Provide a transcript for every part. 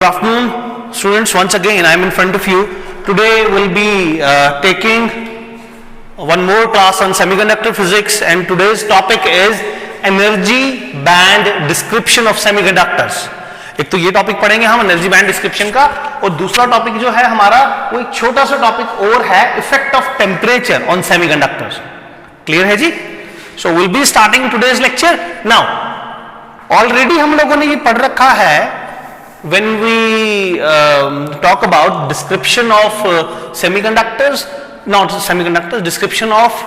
Good afternoon, students. Once again, I am in front of you. Today we'll be taking one more class on semiconductor physics, and today's topic is energy band description of semiconductors. एक तो ये topic पढ़ेंगे हम energy band description का, और दूसरा topic जो है हमारा वो एक छोटा सा टॉपिक और है, effect of temperature on semiconductors. Clear है जी? So will be starting today's lecture. Now already हम लोगों ने ये पढ़ रखा है when we talk about description of semiconductors, not semiconductors, description of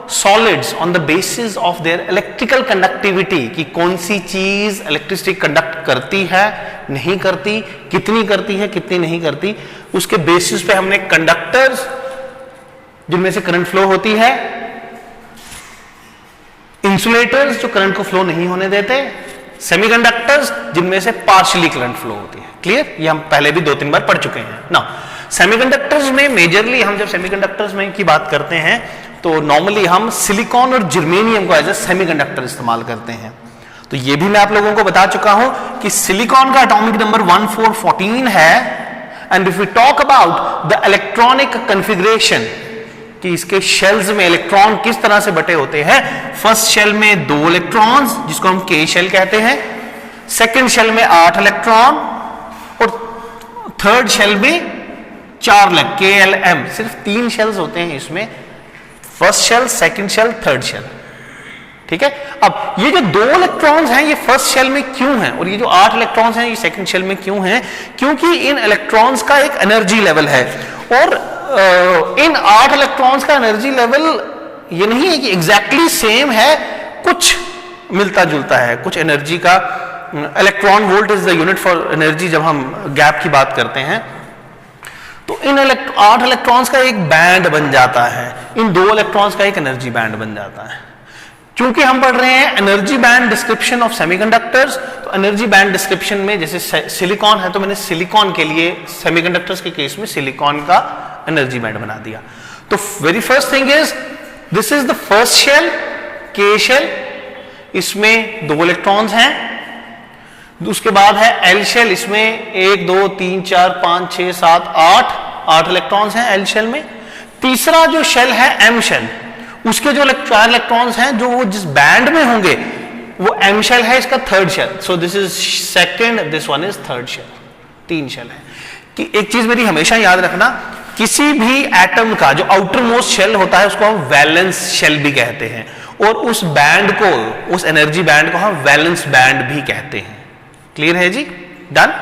solids on the basis of their electrical conductivity, कि कौन सी चीज इलेक्ट्रिसिटी कंडक्ट करती है, नहीं करती, कितनी करती है, कितनी नहीं करती, उसके बेसिस पे हमने कंडक्टर्स जिनमें से करंट फ्लो होती है, इंसुलेटर्स जो करंट को फ्लो नहीं होने देते, सेमीकंडक्टर्स जिनमें से पार्शियली करंट फ्लो होती है. क्लियर? ये हम पहले भी 2-3 बार पढ़ चुके हैं. नाउ सेमीकंडक्टर्स में मेजरली हम जब सेमीकंडक्टर्स में की बात करते हैं तो नॉर्मली हम सिलिकॉन और जर्मेनियम को एज ए सेमीकंडक्टर इस्तेमाल करते हैं. तो ये भी मैं आप लोगों को बता चुका हूं कि सिलिकॉन का एटॉमिक नंबर 1414 है. And if we talk about the electronic configuration, कि इसके शेल्स में इलेक्ट्रॉन किस तरह से बटे होते हैं. फर्स्ट शेल में 2 इलेक्ट्रॉन्स जिसको हम के शेल कहते हैं, सेकंड शेल में 8 इलेक्ट्रॉन, और थर्ड शेल में 4 के एल एम. सिर्फ 3 शेल्स होते हैं इसमें, first shell, second shell, third shell. ठीक है? अब ये जो 2 इलेक्ट्रॉन्स हैं ये फर्स्ट शेल में क्यों हैं, और ये जो 8 इलेक्ट्रॉन्स हैं ये सेकंड शेल में क्यों हैं? क्योंकि इन इलेक्ट्रॉन्स का एक एनर्जी लेवल है, और इन 8 इलेक्ट्रॉन्स का एनर्जी लेवल ये नहीं है कि एग्जैक्टली सेम है, कुछ मिलता जुलता है. कुछ एनर्जी का electron volt is the unit for energy जब हम गैप की बात करते हैं. तो इन 8 इलेक्ट्रॉन्स का एक बैंड बन जाता है, इन 2 इलेक्ट्रॉन्स का एक एनर्जी बैंड बन जाता है. क्योंकि हम पढ़ रहे हैं energy band description of semiconductors, तो एनर्जी बैंड डिस्क्रिप्शन में जैसे सिलिकॉन है तो मैंने सिलिकॉन के लिए, सेमीकंडक्टर्स के केस में सिलिकॉन का एनर्जी बैंड बना दिया. तो very first thing is this is the first shell, K shell, इसमें 2 इलेक्ट्रॉन्स हैं. उसके बाद है एल शेल, इसमें 1 2 3 4 5 6 7 8 इलेक्ट्रॉन्स हैं एल शेल में. तीसरा जो शेल है एम शेल, उसके जो 4 इलेक्ट्रॉन्स हैं जो वो जिस बैंड में होंगे वो एम शेल है, इसका third shell. So this is second, this one is third shell. 3 shell है. कि एक चीज मेरी हमेशा याद रखना, किसी भी एटम का जो आउटर मोस्ट शेल होता है उसको हम वैलेंस शेल भी कहते हैं, और उस बैंड को, उस एनर्जी बैंड को हम वैलेंस बैंड भी कहते हैं. क्लियर है जी? डन.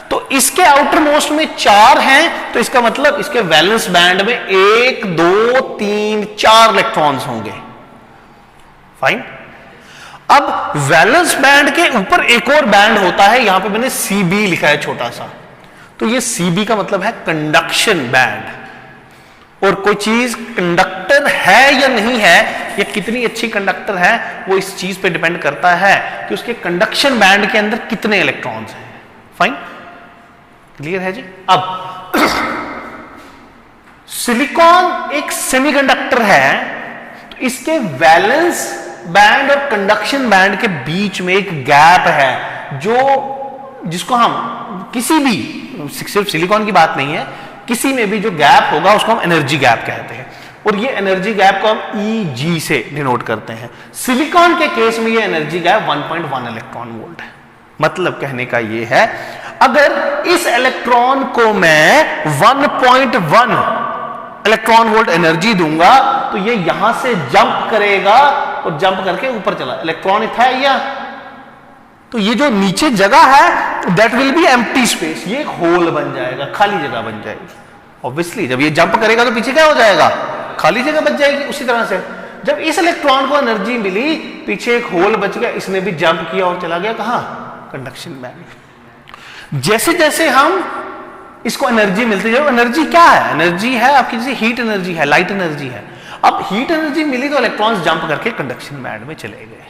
तो इसके आउटर मोस्ट में 4 हैं, तो इसका मतलब इसके वैलेंस बैंड में 1 2 3 4 इलेक्ट्रॉन्स होंगे. फाइन. अब वैलेंस बैंड के ऊपर एक और बैंड होता है, यहां पे मैंने सीबी लिखा है छोटा सा. तो ये सीबी का मतलब है कंडक्शन बैंड. और कोई चीज कंडक्टर है या नहीं है, या कितनी अच्छी कंडक्टर है, वो इस चीज पे डिपेंड करता है कि उसके कंडक्शन बैंड के अंदर कितने इलेक्ट्रॉन्स हैं. फाइन. क्लियर है जी? अब सिलिकॉन एक सेमीकंडक्टर है, तो इसके वैलेंस बैंड और कंडक्शन बैंड के बीच में एक गैप है, जो जिसको हम किसी भी, सिर्फ सिलिकॉन की बात नहीं है, किसी में भी जो गैप होगा उसको हम एनर्जी गैप कहते हैं, और ये एनर्जी गैप को हम Eg से डिनोट करते हैं. सिलिकॉन के केस में ये एनर्जी गैप 1.1 इलेक्ट्रॉन वोल्ट है. मतलब कहने का ये है, अगर इस इलेक्ट्रॉन को मैं 1.1 इलेक्ट्रॉन वोल्ट एनर्जी दूंगा तो ये यहां से जंप करेगा, और जंप करके ऊपर चला. इलेक्ट्रॉन इतना है या, तो ये जो नीचे जगह है that will be empty space, ये एक होल बन जाएगा, खाली जगह बन जाएगी. ऑब्वियसली जब ये जंप करेगा तो पीछे क्या हो जाएगा, खाली जगह बच जाएगी. उसी तरह से जब इस इलेक्ट्रॉन को एनर्जी मिली, पीछे एक होल बच गया, इसने भी जंप किया और चला गया कहां, कंडक्शन बैंड. जैसे जैसे हम इसको एनर्जी मिलती है, एनर्जी क्या है, एनर्जी है आपकी जैसे हीट एनर्जी है, लाइट एनर्जी है. अब हीट एनर्जी मिली तो इलेक्ट्रॉन्स जंप करके कंडक्शन बैंड में चले गए.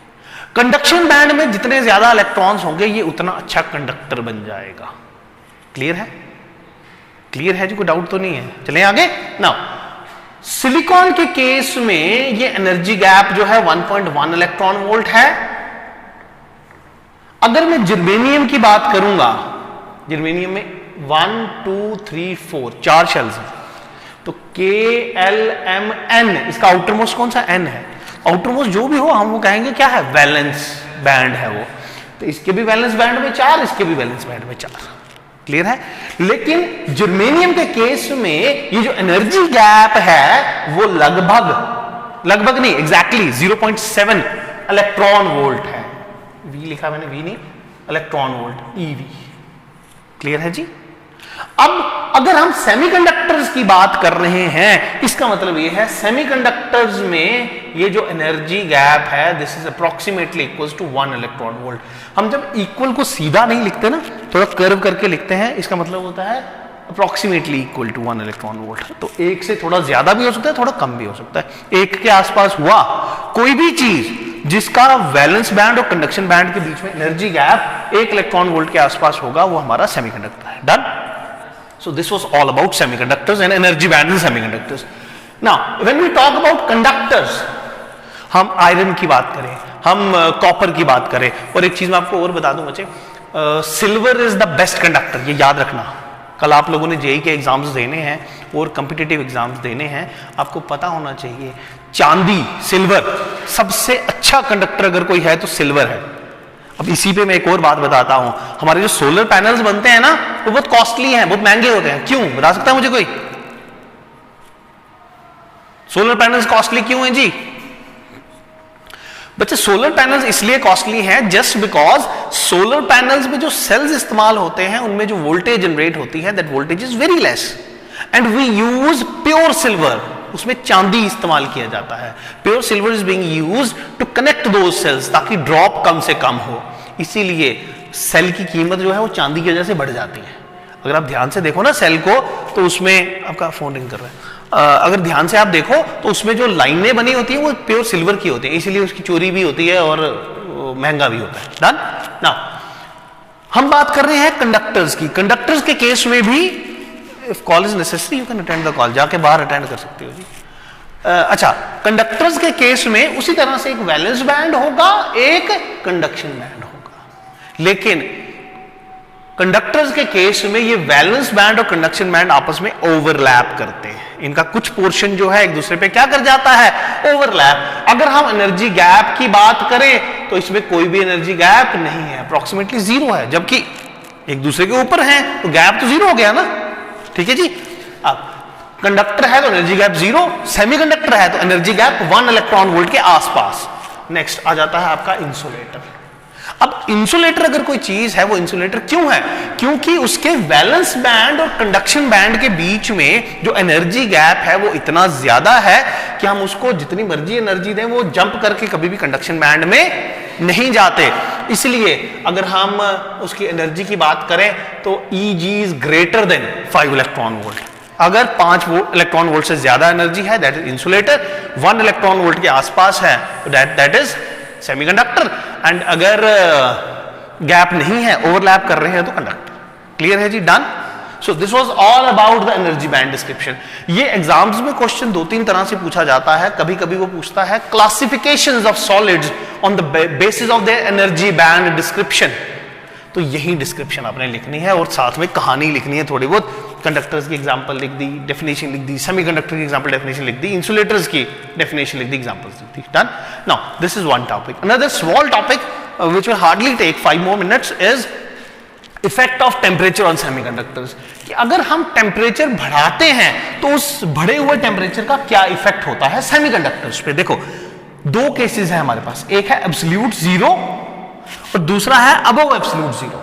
कंडक्शन बैंड में जितने ज्यादा इलेक्ट्रॉन्स होंगे ये उतना अच्छा कंडक्टर बन जाएगा. क्लियर है? क्लियर है जी? कोई डाउट तो नहीं है? चलें आगे. नाउ सिलिकॉन के केस में ये एनर्जी गैप जो है 1.1 इलेक्ट्रॉन वोल्ट है. अगर मैं जर्मेनियम की बात करूंगा, जर्मेनियम में 1 2 3 4 4 शेल्स हैं। तो KLMN, इसका आउटर मोस्ट कौन सा? N है। आउटर मोस्ट जो भी हो हम वो कहेंगे क्या है? वैलेंस बैंड है वो। तो इसके भी वैलेंस बैंड में 4, इसके भी वैलेंस बैंड में 4। क्लियर है? लेकिन जर्मेनियम के केस में ये जो एनर्जी गैप है वो लगभग नहीं, एग्जैक्टली 0.7 इलेक्ट्रॉन वोल्ट है। V लिखा मैंने, V नहीं, इलेक्ट्रॉन वोल्ट, EV। क्लियर है जी? अब अगर हम सेमीकंडक्टर्स की बात कर रहे हैं, इसका मतलब ये है सेमीकंडक्टर्स में ये जो एनर्जी गैप है this is approximately equals to 1 electron volt. हम जब इक्वल को सीधा नहीं लिखते ना, थोड़ा कर्व करके लिखते हैं, इसका मतलब होता है approximately equal to 1 electron volt. तो एक से थोड़ा ज्यादा भी हो सकता है, थोड़ा कम भी हो सकता है। एक के आसपास हुआ कोई भी चीज जिसका वैलेंस बैंड और कंडक्शन बैंड के बीच में एनर्जी गैप 1 इलेक्ट्रॉन वोल्ट के आसपास होगा, वो हमारा सेमीकंडक्टर है। Done? So this was all about semiconductors and energy band in semiconductors. Now, when we talk about conductors, हम आयरन की बात करें, हम कॉपर की बात करें, और एक चीज मैं आपको और बता दूं बच्चे, silver is the best conductor, ये याद रखना। कल आप लोगों ने जेईई के एग्जाम्स देने हैं और कॉम्पिटिटिव एग्जाम्स देने हैं, आपको पता होना चाहिए चांदी, सिल्वर सबसे अच्छा कंडक्टर अगर कोई है तो सिल्वर है। अब इसी पे मैं एक और बात बताता हूं, हमारे जो सोलर पैनल्स बनते हैं ना वो बहुत कॉस्टली हैं, बहुत महंगे होते हैं। क्यों बता सकता है मुझे कोई? सोलर पैनल्स कॉस्टली क्यों हैं जी? बच्चे सोलर पैनल्स इसलिए कॉस्टली हैं जस्ट बिकॉज सोलर पैनल्स में जो सेल्स इस्तेमाल होते हैं उनमें जो वोल्टेज जनरेट होती है that voltage is very less and we use pure silver, उसमें चांदी इस्तेमाल किया जाता है। Pure silver is being used to connect those cells ताकि ड्रॉप कम से कम हो, इसीलिए सेल की कीमत जो है वो चांदी की वजह से बढ़ जाती है। अगर आप ध्यान से देखो ना सेल को, तो उसमें आपका फोन रिंग कर रहा है, अगर ध्यान से आप देखो तो उसमें जो लाइनें बनी होती है वो प्योर सिल्वर की होती है, इसीलिए उसकी चोरी भी होती है और महंगा भी होता है। डन? नाउ हम बात कर रहे हैं कंडक्टर्स की। कंडक्टर्स के केस में भी if call is necessary you can attend the call, जाके बाहर अटेंड कर सकते हो जी। अच्छा, कंडक्टर्स के केस में उसी तरह से एक वैलेंस बैंड होगा, एक कंडक्शन बैंड होगा, लेकिन कंडक्टर्स के केस में ये वैलेंस बैंड और कंडक्शन बैंड आपस में ओवरलैप करते हैं। इनका कुछ पोर्शन जो है एक दूसरे पे क्या कर जाता है? ओवरलैप। अगर हम एनर्जी गैप की बात करें तो इसमें कोई भी एनर्जी गैप नहीं है, अप्रोक्सीमेटली 0 है, जबकि एक दूसरे के ऊपर है तो गैप तो 0 हो गया ना। ठीक है जी? अब कंडक्टर है तो एनर्जी गैप 0, सेमीकंडक्टर है तो एनर्जी गैप 1 इलेक्ट्रॉन वोल्ट के आसपास। नेक्स्ट आ जाता है आपका इंसुलेटर। अब इंसुलेटर अगर कोई चीज है वो इंसुलेटर क्यों है? क्योंकि उसके वैलेंस बैंड और कंडक्शन बैंड के बीच में जो एनर्जी गैप है वो इतना ज्यादा है कि हम उसको जितनी मर्जी एनर्जी दें वो जंप करके कभी भी कंडक्शन बैंड में नहीं जाते। इसलिए अगर हम उसकी एनर्जी की बात करें तो Eg is greater than 5 electron volt. अगर 5 इलेक्ट्रॉन वोल्ट से ज्यादा एनर्जी है that is insulator, 1 electron volt के आसपास है तो दैट इज सेमीकंडक्टर, एंड अगर गैप नहीं है, ओवरलैप कर रहे हैं तो कंडक्टर। क्लियर है जी? Done? So this was all about the energy band description. ये एग्जाम्स में क्वेश्चन 2-3 तरह से पूछा जाता है। कभी कभी वो पूछता है classifications of solids on the basis of their energy band description, तो यही डिस्क्रिप्शन आपने लिखनी है और साथ में कहानी लिखनी है थोड़ी बहुत। कंडक्टर्स की एग्जांपल लिख दी, डेफिनेशन लिख दी, सेमीकंडक्टर की एग्जांपल डेफिनेशन लिख दी, इंसुलेटर्स की डेफिनेशन लिख दी, एग्जांपल्स लिख दी। Done? Now this is one topic. Another small topic which will hardly take 5 more minutes is effect of temperature on semiconductors. कि अगर हम टेम्परेचर बढ़ाते हैं तो उस बढ़े हुए टेम्परेचर का क्या इफेक्ट होता है सेमीकंडक्टर्स पे। देखो 2 केसेस है हमारे पास, एक है एब्सोल्यूट 0 और दूसरा है अबव एब्सोल्यूट 0।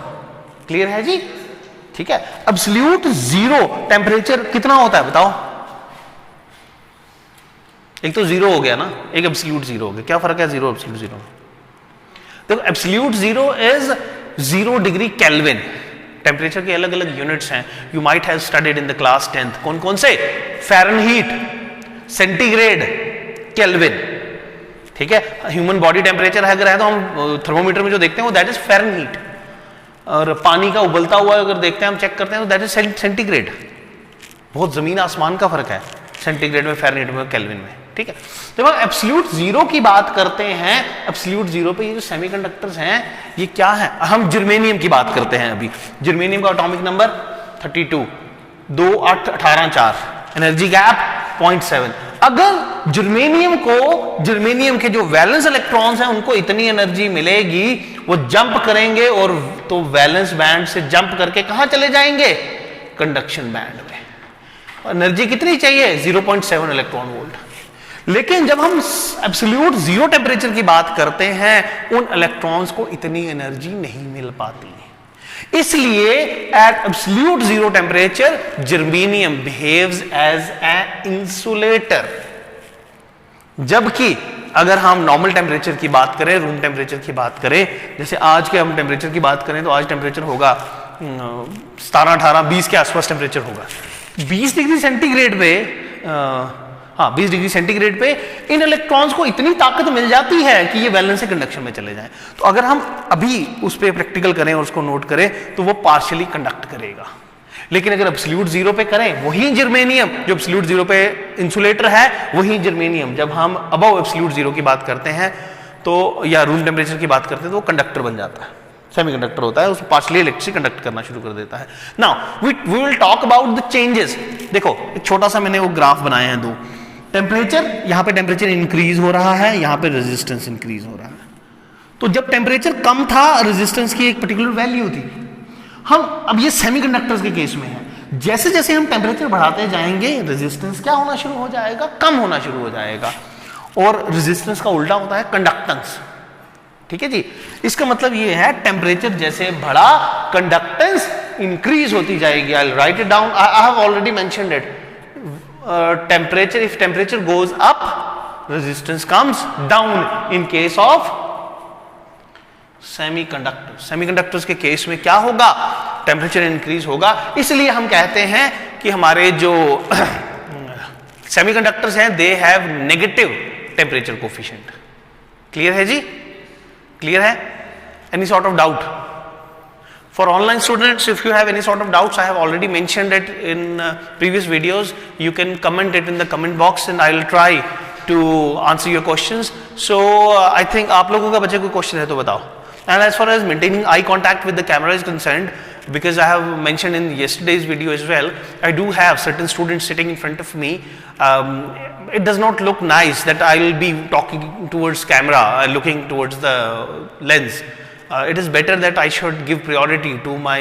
क्लियर है जी? ठीक है? एब्सोल्यूट 0 टेम्परेचर कितना होता है बताओ? एक तो 0 हो गया ना, एक एब्सोल्यूट 0 हो गया। क्या फर्क है 0 एब्सोल्यूट 0 में? देखो absolute 0 is 0 degree kelvin. Temperature के अलग अलग यूनिट्स हैं, you might have studied in the class 10th। कौन कौन से? Fahrenheit, centigrade, kelvin. ठीक है? ह्यूमन बॉडी टेम्परेचर अगर है तो हम थर्मोमीटर में जो देखते हैं वो दैट इज फ़ारेनहीट, और पानी का उबलता हुआ अगर देखते हैं हम चेक करते हैं तो दैट इज सेंटीग्रेड। बहुत जमीन आसमान का फर्क है सेंटीग्रेड में, फ़ारेनहीट में, केल्विन में। ठीक है। जब हम एब्सोल्यूट जीरो की बात करते हैं, एब्सोल्यूट जीरो पे ये जो सेमीकंडक्टर्स हैं ये क्या है, हम जर्मेनियम की बात करते हैं अभी। जर्मेनियम का एटॉमिक नंबर 32, 2 8 18 4, एनर्जी गैप 0.7। अगर जर्मेनियम के जो वैलेंस इलेक्ट्रॉन्स हैं उनको इतनी एनर्जी मिलेगी, वो जंप करेंगे और तो वैलेंस बैंड से जंप करके कहां चले जाएंगे, कंडक्शन बैंड में। एनर्जी कितनी चाहिए, 0.7 इलेक्ट्रॉन वोल्ट। लेकिन जब हम एब्सोल्यूट जीरो टेम्परेचर की बात करते हैं, उन इलेक्ट्रॉन्स को इतनी एनर्जी नहीं मिल पाती, इसलिए at absolute zero temperature germanium behaves as a insulator. जबकि अगर हम नॉर्मल टेम्परेचर की बात करें, रूम टेम्परेचर की बात करें, जैसे आज के हम टेम्परेचर की बात करें तो आज टेम्परेचर होगा 17 18 20 के आसपास टेम्परेचर होगा। 20 डिग्री सेंटीग्रेड पे 20 डिग्री सेंटीग्रेड पे इन इलेक्ट्रॉन्स को इतनी ताकत मिल जाती है कि ये वैलेंस से कंडक्शन में चले जाएं। तो अगर हम अभी उस पर प्रैक्टिकल करें और उसको नोट करें तो वो पार्शियली कंडक्ट करेगा। लेकिन अगर एब्सोल्यूट जीरो पे करें, वही जर्मेनियम जो एब्सोल्यूट जीरो पे इंसुलेटर है, वही जर्मेनियम जब हम अबव एब्सोल्यूट जीरो की बात करते हैं तो या रूम टेम्परेचर की बात करते हैं तो वो कंडक्टर बन जाता है, सेमीकंडक्टर होता है, उसको पार्शियली इलेक्ट्रिसिटी कंडक्ट करना शुरू कर देता है। Now we will talk about the changes. देखो एक छोटा सा मैंने वो ग्राफ बनाए हैं दो। टेम्परेचर, यहां पे टेम्परेचर इंक्रीज हो रहा है, यहां पे रेजिस्टेंस इंक्रीज हो रहा है। तो जब टेम्परेचर कम था, रेजिस्टेंस की एक पर्टिकुलर वैल्यू थी। हम अब ये सेमीकंडक्टर्स के केस में है, जैसे जैसे हम टेम्परेचर बढ़ाते जाएंगे, रेजिस्टेंस क्या होना शुरू हो जाएगा, कम होना शुरू हो जाएगा। और रेजिस्टेंस का उल्टा होता है कंडक्टेंस। ठीक है जी, इसका मतलब ये है टेम्परेचर जैसे बढ़ा, कंडक्टेंस इंक्रीज होती जाएगी। I will write it down, I have already mentioned it. Temperature, if temperature goes up, resistance comes down. In case of semiconductors के केस में क्या होगा, टेम्परेचर इंक्रीज होगा। इसलिए हम कहते हैं कि हमारे जो सेमीकंडक्टर्स हैं they have negative temperature coefficient. Clear है जी, क्लियर है? Any sort of doubt? For online students, if you have any sort of doubts, I have already mentioned it in previous videos. You can comment it in the comment box and I will try to answer your questions. So I think आप लोगों का बच्चे कोई question है तो बताओ। And as far as maintaining eye contact with the camera is concerned, because I have mentioned in yesterday's video as well, I do have certain students sitting in front of me. It does not look nice that I will be talking towards camera, looking towards the lens. It is better that I should give priority to my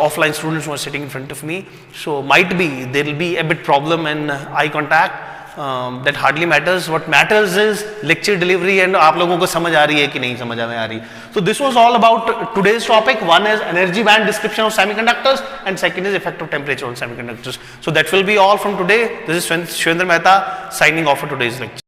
offline students who are sitting in front of me. So might be there will be a bit problem in eye contact. That hardly matters. What matters is lecture delivery and आप लोगों को समझ आ रही है कि नहीं समझ में आ रही। So this was all about today's topic. One is energy band description of semiconductors and second is effect of temperature on semiconductors. So that will be all from today. This is Shwendra Mehta signing off for today's lecture.